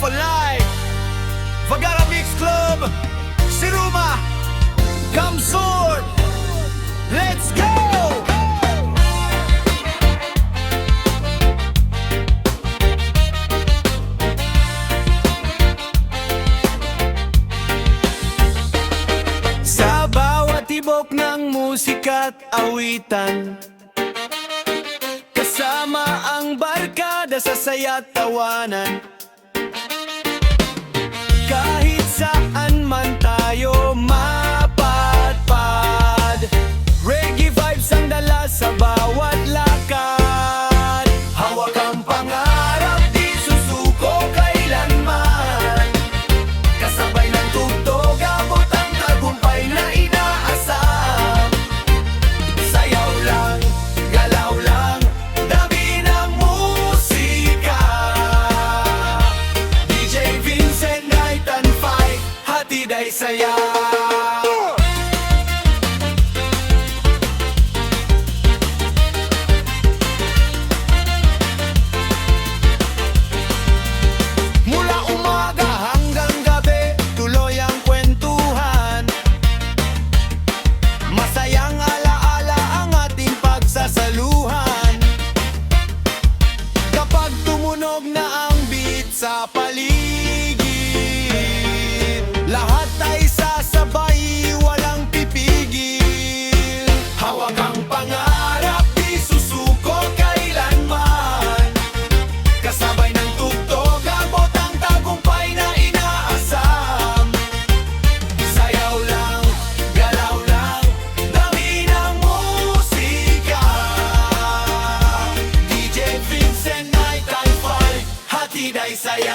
for life. Vagara Mix Club, Siruma, Kamsur, let's go! Sa bawat tibok ng musika't awitan, kasama ang barkada sa saya't tawanan. Kahit saan man tayo mapatpad, reggae vibes ang dala sa bawat lakad. Hawak ang pangarap, di susuko kailanman. Kasabay ng tugtog, abot ang tagumpay na inaasam. Sayaw lang, galaw lang, dami ng musika. DJ Vincent, Night and Fight, hatid ay saya. Mula umaga hanggang gabi, tuloy ang kwentuhan. Masayang alaala ang ating pagsasaluhan. Kapag tumunog na ang beat sa paligid, lahat ay sasabay, walang pipigil. Hawak ang pangarap, di susuko kailanman. Kasabay ng tugtog, abot ang tagumpay na inaasam. Sayaw lang, galaw lang, dami ng musika. DJ Vincent, Night and Fight, hatid ay saya.